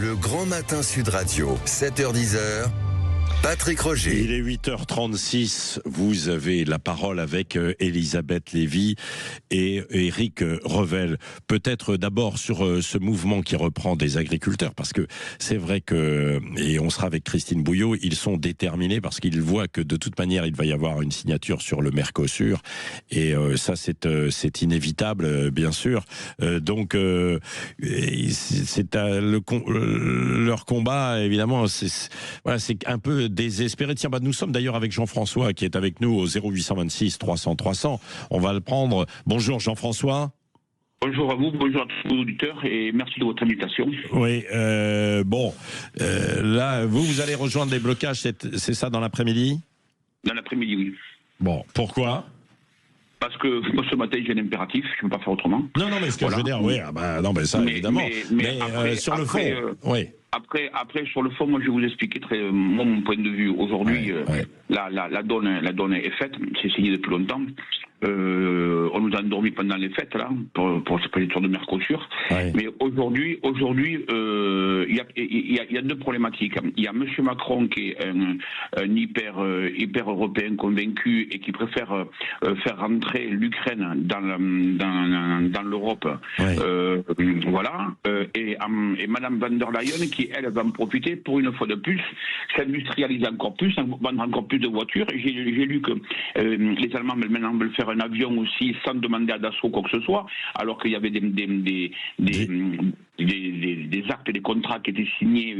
Le Grand Matin Sud Radio, 7h-10h. Patrick Roger. Il est 8h36, vous avez la parole avec Elisabeth Lévy et Éric Revel. Peut-être d'abord sur ce mouvement qui reprend des agriculteurs, parce que c'est vrai que, et on sera avec Christine Bouillot, ils sont déterminés parce qu'ils voient que de toute manière il va y avoir une signature sur le Mercosur, et ça c'est inévitable bien sûr. Donc c'est leur combat évidemment, c'est un peu désespéré. Tiens, nous sommes d'ailleurs avec Jean-François qui est avec nous au 0826 300 300. On va le prendre. Bonjour Jean-François. Bonjour à vous, bonjour à tous vos auditeurs et merci de votre invitation. Oui, là, vous allez rejoindre les blocages, c'est ça, dans l'après-midi ? Dans l'après-midi, oui. Bon, pourquoi ? Parce que moi, ce matin, j'ai un impératif, je ne peux pas faire autrement. Non, mais ce que je veux dire, oui, non, mais ça, évidemment. Mais après, sur le fond, oui. Après, sur le fond, moi, je vais vous expliquer mon point de vue. Aujourd'hui, la donne est faite, c'est signé depuis longtemps. On nous a endormis pendant les fêtes, là, pour cette prédiction de Mercosur. Ouais. Mais aujourd'hui, il y a deux problématiques. Il y a M. Macron qui est un hyper européen convaincu et qui préfère faire rentrer l'Ukraine dans l'Europe. Ouais. Et Mme van der Leyen qui, elle, va en profiter pour une fois de plus s'industrialiser encore plus, vendre encore plus de voitures. J'ai lu que les Allemands maintenant veulent faire un avion aussi sans demander à Dassault quoi que ce soit, alors qu'il y avait des actes, des contrats qui étaient signés,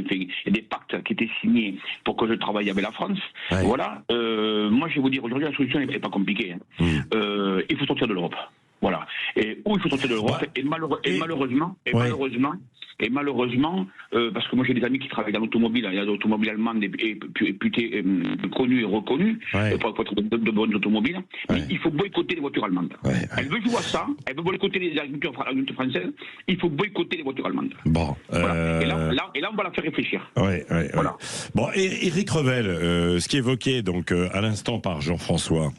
des pactes qui étaient signés pour que je travaille avec la France. Ouais. Voilà. Moi, je vais vous dire, aujourd'hui, la solution n'est pas compliquée. Il faut sortir de l'Europe. Voilà. Et où il faut sortir de l'Europe, et malheureusement, parce que moi j'ai des amis qui travaillent dans l'automobile, il y a des automobiles allemandes et connues et reconnues, pour être de bonnes automobiles, mais il faut boycotter les voitures allemandes. Elle veut jouer à ça, elle veut boycotter les agriculteurs françaises, il faut boycotter les voitures allemandes. Bon. Voilà. Et là, on va la faire réfléchir. Voilà. Bon, Éric Revel, ce qui est évoqué donc à l'instant par Jean-François,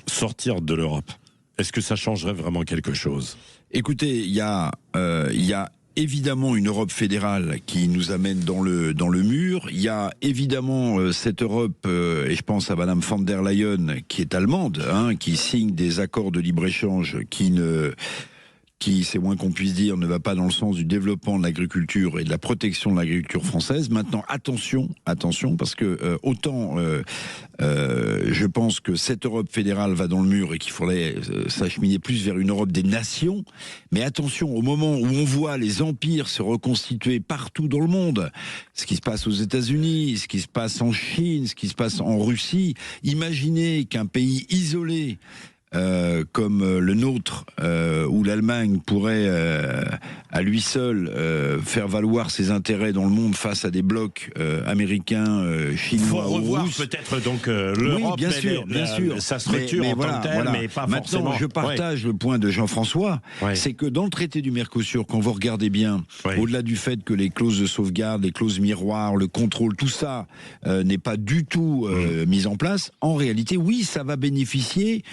sortir de l'Europe. Est-ce que ça changerait vraiment quelque chose ? Écoutez, il y a évidemment une Europe fédérale qui nous amène dans le mur. Il y a évidemment cette Europe, et je pense à Madame van der Leyen, qui est allemande, qui signe des accords de libre-échange qui, c'est moins qu'on puisse dire, ne va pas dans le sens du développement de l'agriculture et de la protection de l'agriculture française. Maintenant, attention, parce que je pense que cette Europe fédérale va dans le mur et qu'il faudrait s'acheminer plus vers une Europe des nations. Mais attention, au moment où on voit les empires se reconstituer partout dans le monde, ce qui se passe aux États-Unis, ce qui se passe en Chine, ce qui se passe en Russie, imaginez qu'un pays isolé comme le nôtre, où l'Allemagne pourrait à lui seul faire valoir ses intérêts dans le monde face à des blocs américains, chinois ou russes. Peut-être donc l'Europe, oui, bien sûr, sa structure en tant que telle, mais pas Maintenant, forcément. Je partage le point de Jean-François, c'est que dans le traité du Mercosur, quand vous regardez bien, au-delà du fait que les clauses de sauvegarde, les clauses miroirs, le contrôle, tout ça n'est pas du tout mis en place, en réalité, oui, ça va bénéficier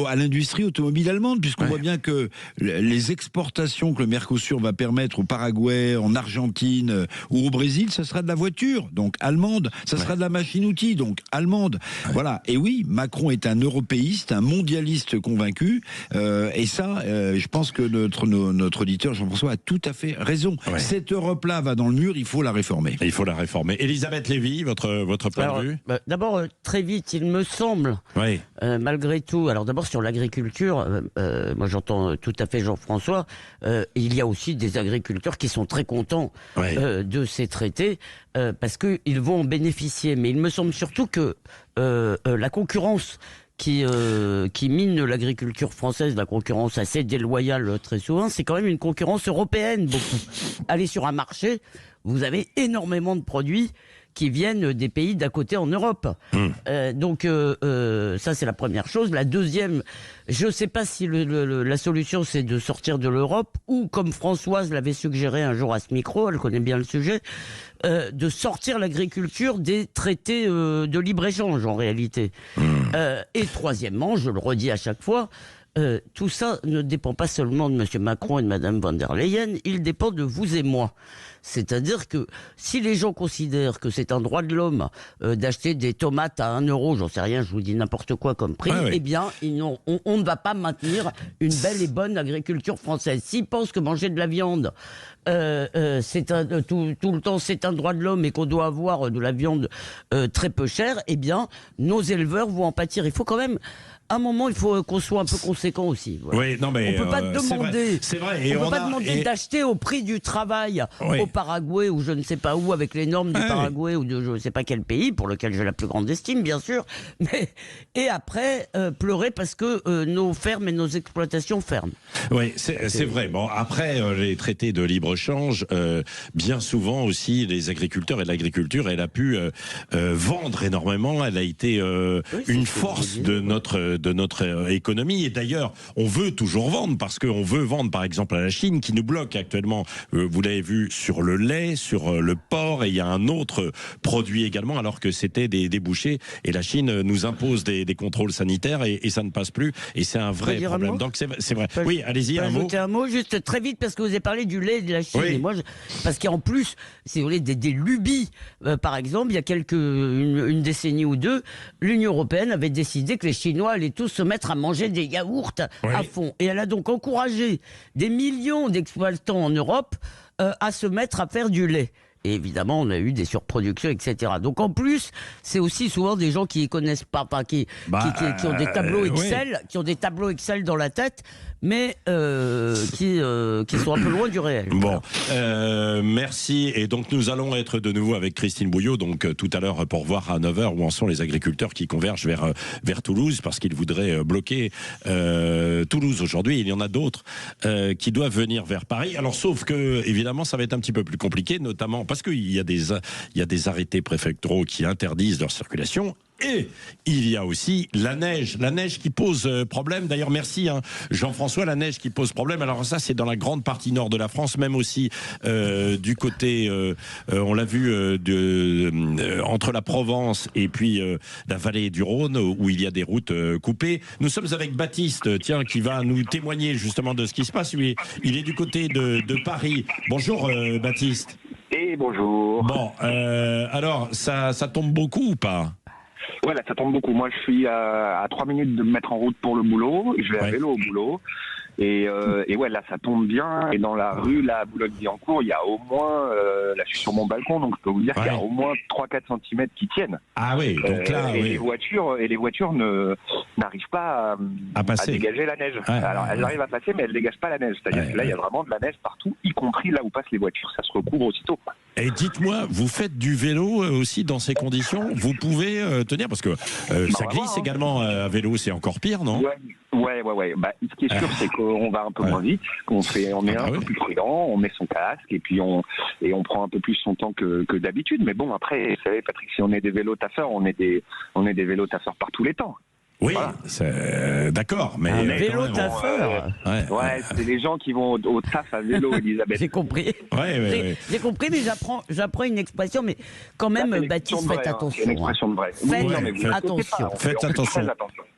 à l'industrie automobile allemande, puisqu'on voit bien que les exportations que le Mercosur va permettre au Paraguay, en Argentine ou au Brésil, ça sera de la voiture, donc allemande, ça sera de la machine-outil, donc allemande. Voilà. Et oui, Macron est un européiste, un mondialiste convaincu, et ça, je pense que notre auditeur Jean-François a tout à fait raison. Cette Europe-là va dans le mur, il faut la réformer. Il faut la réformer. Elisabeth Lévy, votre point de vue ? D'abord, très vite, il me semble, malgré tout, alors d'abord sur l'agriculture, moi j'entends tout à fait Jean-François, il y a aussi des agriculteurs qui sont très contents de ces traités parce qu'ils vont en bénéficier. Mais il me semble surtout que la concurrence qui mine l'agriculture française, la concurrence assez déloyale très souvent, c'est quand même une concurrence européenne beaucoup. Allez sur un marché, vous avez énormément de produits qui viennent des pays d'à côté en Europe. Donc ça c'est la première chose. La deuxième, je ne sais pas si la solution c'est de sortir de l'Europe ou comme Françoise l'avait suggéré un jour à ce micro, elle connaît bien le sujet, de sortir l'agriculture des traités de libre-échange en réalité. Et troisièmement, je le redis à chaque fois, tout ça ne dépend pas seulement de M. Macron et de Mme von der Leyen, il dépend de vous et moi. C'est-à-dire que si les gens considèrent que c'est un droit de l'homme d'acheter des tomates à 1 €, j'en sais rien, je vous dis n'importe quoi comme prix, eh bien, on ne va pas maintenir une belle et bonne agriculture française. S'ils pensent que manger de la viande, tout le temps c'est un droit de l'homme et qu'on doit avoir de la viande très peu chère, eh bien, nos éleveurs vont en pâtir. Il faut quand même... À un moment, il faut qu'on soit un peu conséquent aussi. Voilà. Oui, non, mais on peut pas demander. C'est vrai. Et on peut pas demander d'acheter au prix du travail au Paraguay ou je ne sais pas où avec les normes du Paraguay ou de je ne sais pas quel pays pour lequel j'ai la plus grande estime, bien sûr. Mais et après pleurer parce que nos fermes et nos exploitations ferment. Oui, c'est vrai. Bon, après les traités de libre-échange, bien souvent aussi les agriculteurs et l'agriculture, elle a pu vendre énormément. Elle a été une force de notre économie. Et d'ailleurs, on veut toujours vendre parce qu'on veut vendre, par exemple, à la Chine qui nous bloque actuellement. Vous l'avez vu sur le lait, sur le porc, et il y a un autre produit également, alors que c'était des débouchés. Et la Chine nous impose des contrôles sanitaires et ça ne passe plus. Et c'est un vrai problème. Donc c'est vrai. Oui, allez-y, un mot. Un mot juste très vite parce que vous avez parlé du lait de la Chine. Oui. Et moi, parce qu'en plus, si vous voulez, des lubies. Par exemple, il y a une décennie ou deux, l'Union européenne avait décidé que les Chinois allaient tous se mettre à manger des yaourts à fond. Et elle a donc encouragé des millions d'exploitants en Europe à se mettre à faire du lait. Et évidemment, on a eu des surproductions, etc. Donc en plus, c'est aussi souvent des gens qui ne connaissent pas, qui ont des tableaux Excel, qui ont des tableaux Excel dans la tête, mais qui sont un peu loin du réel. Bon, merci. Et donc nous allons être de nouveau avec Christine Bouillot, donc tout à l'heure pour voir à 9h où en sont les agriculteurs qui convergent vers Toulouse parce qu'ils voudraient bloquer Toulouse aujourd'hui. Il y en a d'autres qui doivent venir vers Paris. Alors sauf que évidemment ça va être un petit peu plus compliqué, notamment parce qu'il y a des arrêtés préfectoraux qui interdisent leur circulation. Et il y a aussi la neige qui pose problème. D'ailleurs, merci Jean-François, la neige qui pose problème. Alors ça, c'est dans la grande partie nord de la France, même aussi du côté, on l'a vu, entre la Provence et puis la vallée du Rhône, où il y a des routes coupées. Nous sommes avec Baptiste, qui va nous témoigner justement de ce qui se passe. Lui, il est du côté de Paris. Bonjour Baptiste. Et bonjour. Bon, alors, ça tombe beaucoup ou pas ? Voilà, ça tombe beaucoup. Moi, je suis à 3 minutes de me mettre en route pour le boulot. Je vais à vélo au boulot. Et ouais, là, ça tombe bien. Et dans la rue, là, à Boulogne-Billancourt, il y a au moins, là, je suis sur mon balcon, donc je peux vous dire qu'il y a au moins 3-4 cm qui tiennent. Ah oui, donc là, les voitures n'arrivent pas à dégager la neige. Ouais, alors, elles arrivent à passer, mais elles dégagent pas la neige. C'est-à-dire que là, il y a vraiment de la neige partout, y compris là où passent les voitures. Ça se recouvre aussitôt. Et dites-moi, vous faites du vélo aussi dans ces conditions ? Vous pouvez tenir, parce que ça glisse également à vélo, c'est encore pire, non ? Ouais. Bah, ce qui est sûr, c'est qu'on va un peu moins vite, on est un peu plus prudent, on met son casque et puis on prend un peu plus son temps que d'habitude. Mais bon, après, vous savez, Patrick, si on est des vélo-taffeurs, on est des vélo-taffeurs par tous les temps. Oui, voilà. D'accord, mais... Un vélo-taffeur ouais, c'est les gens qui vont au taf à vélo, Elisabeth. J'ai compris. J'ai compris, mais j'apprends une expression, mais quand même, Baptiste, faites attention. C'est une expression de vrai. Faites attention.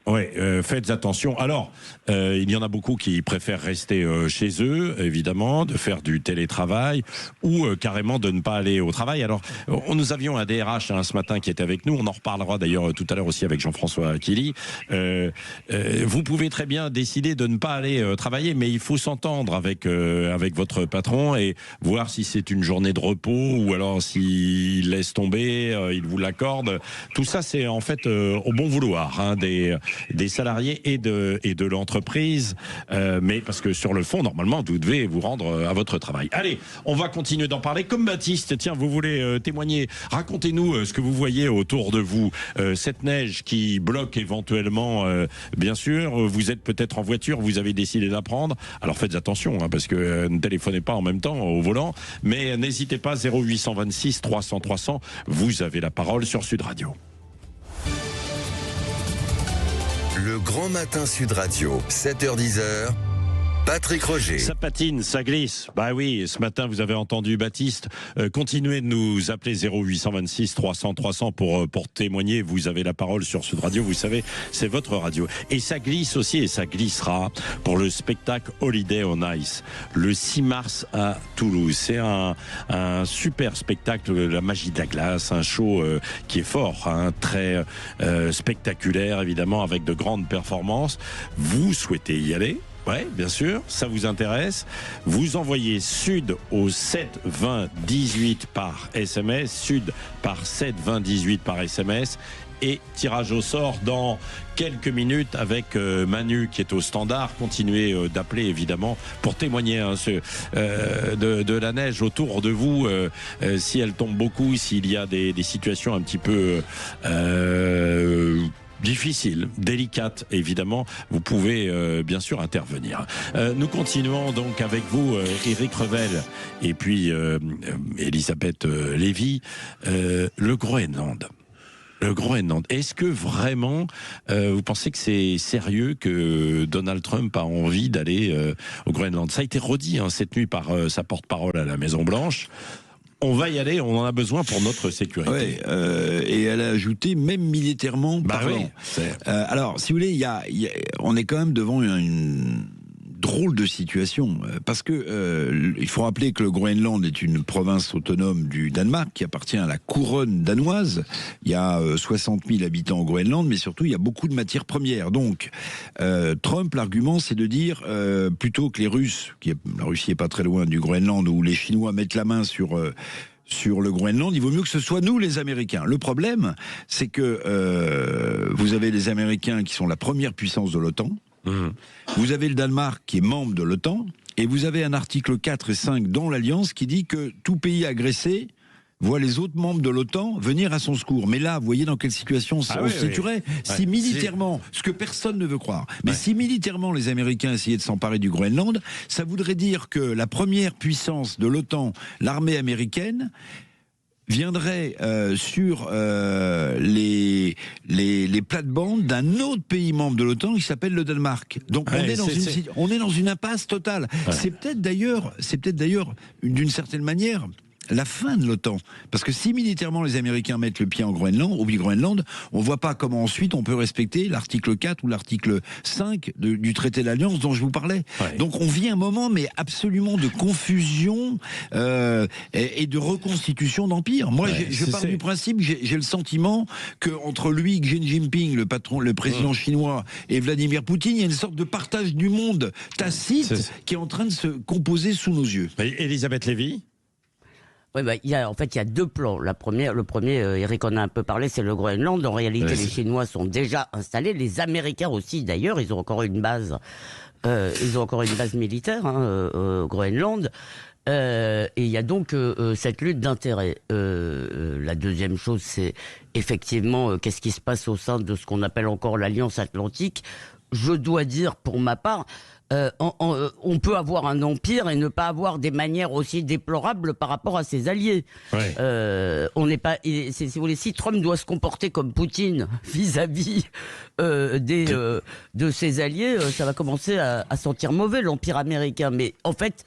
Oui, faites attention. Alors, il y en a beaucoup qui préfèrent rester chez eux, évidemment, de faire du télétravail ou carrément de ne pas aller au travail. Alors, nous avions un DRH ce matin qui était avec nous. On en reparlera d'ailleurs tout à l'heure aussi avec Jean-François Akili. Vous pouvez très bien décider de ne pas aller travailler, mais il faut s'entendre avec votre patron et voir si c'est une journée de repos ou alors s'il laisse tomber, il vous l'accorde. Tout ça, c'est en fait au bon vouloir des salariés et de l'entreprise, mais parce que sur le fond, normalement, vous devez vous rendre à votre travail. Allez, on va continuer d'en parler. Comme Baptiste, tiens, vous voulez témoigner. Racontez-nous ce que vous voyez autour de vous. Cette neige qui bloque éventuellement, bien sûr. Vous êtes peut-être en voiture, vous avez décidé d'apprendre. Alors faites attention, parce que ne téléphonez pas en même temps au volant. Mais n'hésitez pas, 0826 300 300. Vous avez la parole sur Sud Radio. Le Grand Matin Sud Radio, 7h-10h, Patrick Roger. Ça patine, ça glisse. Bah oui, ce matin, vous avez entendu Baptiste. Continuez de nous appeler 0826 300 300 pour témoigner. Vous avez la parole sur Sud Radio. Vous savez, c'est votre radio. Et ça glisse aussi, et ça glissera pour le spectacle Holiday on Ice, le 6 mars à Toulouse. C'est un super spectacle, la magie de la glace, un show qui est fort, très spectaculaire, évidemment, avec de grandes performances. Vous souhaitez y aller ? Oui, bien sûr, ça vous intéresse. Vous envoyez Sud au 7 20 18 par SMS, Sud par 7 20 18 par SMS, et tirage au sort dans quelques minutes avec Manu qui est au standard. Continuez d'appeler évidemment pour témoigner de la neige autour de vous, si elle tombe beaucoup, s'il y a des situations un petit peu difficile, délicate, évidemment, vous pouvez bien sûr intervenir. Nous continuons donc avec vous, Éric Revel, et puis Elisabeth Lévy, le Groenland. Le Groenland. Est-ce que vraiment, vous pensez que c'est sérieux que Donald Trump a envie d'aller au Groenland? Ça a été redit cette nuit par sa porte-parole à la Maison-Blanche. On va y aller, on en a besoin pour notre sécurité. Ouais, et elle a ajouté, même militairement parlant. Oui, alors, si vous voulez, on est quand même devant une drôle de situation, parce que il faut rappeler que le Groenland est une province autonome du Danemark qui appartient à la couronne danoise. Il y a 60 000 habitants au Groenland, mais surtout il y a beaucoup de matières premières. Donc Trump, l'argument, c'est de dire plutôt que les Russes, la Russie est pas très loin du Groenland, ou les Chinois mettent la main sur le Groenland, il vaut mieux que ce soit nous, les Américains. Le problème, c'est que vous avez les Américains qui sont la première puissance de l'OTAN. Vous avez le Danemark qui est membre de l'OTAN, et vous avez un article 4 et 5 dans l'Alliance qui dit que tout pays agressé voit les autres membres de l'OTAN venir à son secours. Mais là, vous voyez dans quelle situation on se situerait. Si militairement, ce que personne ne veut croire, mais si militairement les Américains essayaient de s'emparer du Groenland, ça voudrait dire que la première puissance de l'OTAN, l'armée américaine, viendrait sur les plates-bandes d'un autre pays membre de l'OTAN qui s'appelle le Danemark. Donc on est dans une impasse totale. Ouais. C'est peut-être d'ailleurs d'une certaine manière la fin de l'OTAN. Parce que si militairement les Américains mettent le pied au Groenland, on ne voit pas comment ensuite on peut respecter l'article 4 ou l'article 5 du traité d'alliance dont je vous parlais. Ouais. Donc on vit un moment mais absolument de confusion et de reconstitution d'empire. Moi je pars du principe, j'ai le sentiment qu'entre lui, Xi Jinping, le président chinois, et Vladimir Poutine, il y a une sorte de partage du monde tacite qui est en train de se composer sous nos yeux. Elisabeth Lévy? Oui, il y a deux plans. Le premier, Eric en a un peu parlé, c'est le Groenland. En réalité, les Chinois sont déjà installés. Les Américains aussi, d'ailleurs, ils ont encore une base. Militaire au Groenland. Et il y a donc cette lutte d'intérêts. La deuxième chose, c'est effectivement qu'est-ce qui se passe au sein de ce qu'on appelle encore l'Alliance Atlantique. Je dois dire, pour ma part, on peut avoir un empire et ne pas avoir des manières aussi déplorables par rapport à ses alliés. Ouais. On n'est pas, si vous voulez, si Trump doit se comporter comme Poutine vis-à-vis de ses alliés, ça va commencer à sentir mauvais l'empire américain. Mais en fait,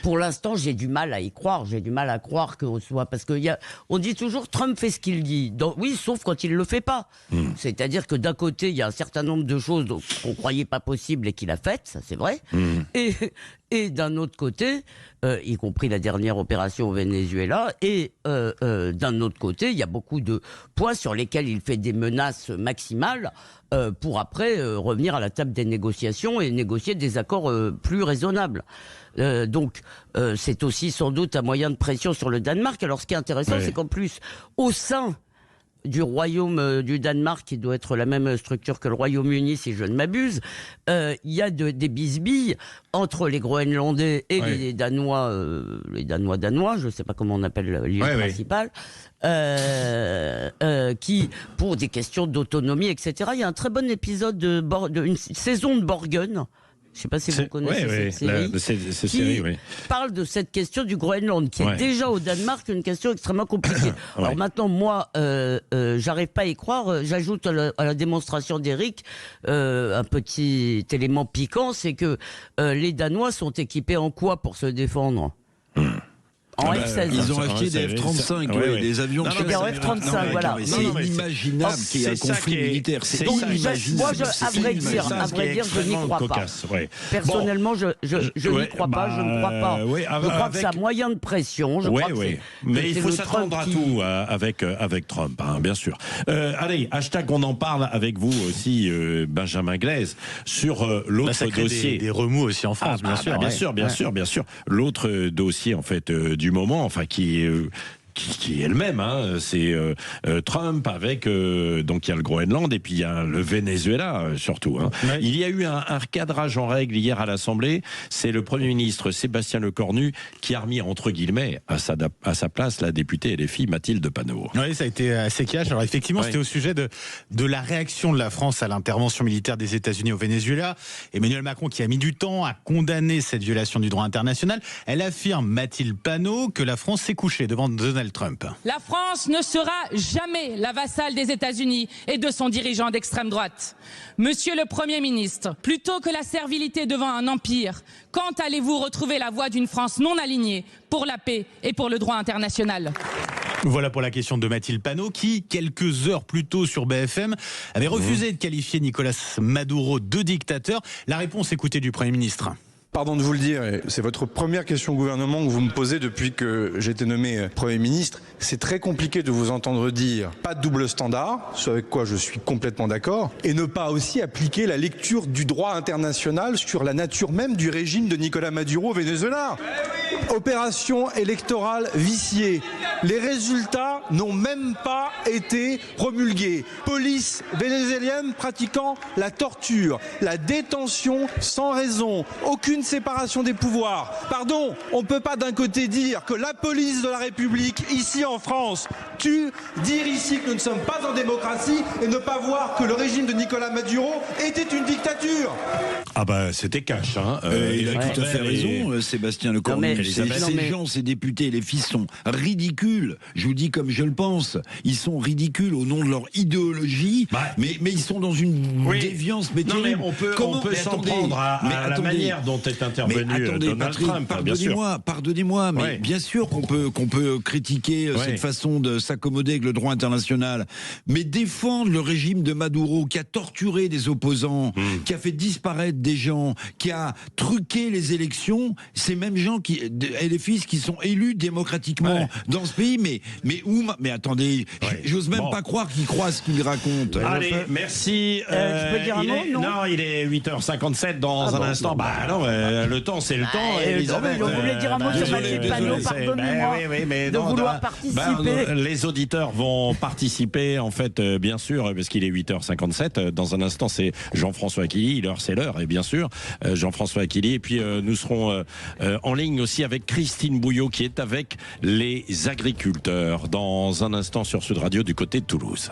pour l'instant, j'ai du mal à y croire. J'ai du mal à croire qu'on soit, parce que on dit toujours Trump fait ce qu'il dit. Donc, oui, sauf quand il le fait pas. C'est-à-dire que d'un côté, il y a un certain nombre de choses qu'on croyait pas possibles et qu'il a faites, ça c'est vrai. Et d'un autre côté, y compris la dernière opération au Venezuela, et d'un autre côté, il y a beaucoup de points sur lesquels il fait des menaces maximales pour après revenir à la table des négociations et négocier des accords plus raisonnables. Donc, c'est aussi sans doute un moyen de pression sur le Danemark. Alors, ce qui est intéressant, c'est qu'en plus, au sein du Royaume du Danemark, qui doit être la même structure que le Royaume-Uni, si je ne m'abuse, il y a des bisbilles entre les Groenlandais et les Danois, je ne sais pas comment on appelle l'île principale, qui, pour des questions d'autonomie, etc. Il y a un très bon épisode une saison de Borgen, je ne sais pas si vous connaissez cette série, qui parle de cette question du Groenland, qui est déjà au Danemark une question extrêmement compliquée. Alors maintenant, moi, j'arrive pas à y croire. J'ajoute à la démonstration d'Éric un petit élément piquant, c'est que les Danois sont équipés en quoi pour se défendre? En F-16. Ils ont acheté des F-35, des avions des F-35, voilà. C'est inimaginable qu'il y ait un conflit militaire. C'est inimaginable. Moi, à vrai dire, je n'y crois pas. Personnellement, je n'y crois pas, je ne crois pas. Je crois que c'est un moyen de pression. Mais il faut s'attendre à tout avec Trump, bien sûr. Allez, hashtag on en parle avec vous aussi, Benjamin Glaise, sur l'autre dossier. Des remous aussi en France, bien sûr. L'autre dossier, en fait, du moment, enfin qui est le même, c'est Trump avec donc il y a le Groenland et puis il y a le Venezuela surtout. Il y a eu un recadrage en règle hier à l'Assemblée. C'est le Premier ministre Sébastien Lecornu qui a remis entre guillemets à sa place la députée LFI Mathilde Panot. Oui, ça a été assez cash. Alors effectivement, c'était au sujet de la réaction de la France à l'intervention militaire des États-Unis au Venezuela. Emmanuel Macron, qui a mis du temps à condamner cette violation du droit international, elle affirme, Mathilde Panot, que la France s'est couchée devant Donald Trump. La France ne sera jamais la vassale des États-Unis et de son dirigeant d'extrême droite. Monsieur le Premier ministre, plutôt que la servilité devant un empire, quand allez-vous retrouver la voie d'une France non alignée pour la paix et pour le droit international ? Voilà pour la question de Mathilde Panot qui, quelques heures plus tôt sur BFM, avait refusé de qualifier Nicolas Maduro de dictateur. La réponse écoutée du Premier ministre. Pardon de vous le dire, c'est votre première question au gouvernement que vous me posez depuis que j'ai été nommé Premier ministre. C'est très compliqué de vous entendre dire pas de double standard, ce avec quoi je suis complètement d'accord, et ne pas aussi appliquer la lecture du droit international sur la nature même du régime de Nicolas Maduro au Venezuela. Opération électorale viciée. Les résultats n'ont même pas été promulgués. Police vénézuélienne pratiquant la torture, la détention sans raison, aucune séparation des pouvoirs. Pardon, on ne peut pas d'un côté dire que la police de la République, ici en France, tue, dire ici que nous ne sommes pas en démocratie et ne pas voir que le régime de Nicolas Maduro était une dictature. Ah bah c'était cash. Il a tout à fait raison, Sébastien Lecornu. Ces gens, ces députés, les fils sont ridicules. Je vous dis comme je le pense. Ils sont ridicules au nom de leur idéologie, mais ils sont dans une déviance. Mais terrible. On peut s'en prendre à la manière dont est intervenu Donald Trump. Pardonnez-moi, mais bien sûr qu'on peut critiquer cette façon de s'accommoder avec le droit international, mais défendre le régime de Maduro qui a torturé des opposants, qui a fait disparaître des gens, qui a truqué les élections, ces mêmes gens et les fils qui sont élus démocratiquement dans ce pays, mais attendez, j'ose même pas croire qu'ils croient ce qu'ils racontent. Allez, merci. Je peux dire un mot, non ? Non, il est 8h57 dans un instant. Le temps, c'est le temps, Elisabeth. Vous voulez dire un mot sur Mathilde Panot, pardonnez-moi de vouloir participer. Les auditeurs vont participer, en fait, bien sûr, parce qu'il est 8h57. Dans un instant, c'est Jean-François Aquili. C'est l'heure, et bien sûr, Jean-François Aquili. Et puis, nous serons en ligne aussi avec Christine Bouillot, qui est avec les agriculteurs, dans un instant sur Sud Radio, du côté de Toulouse.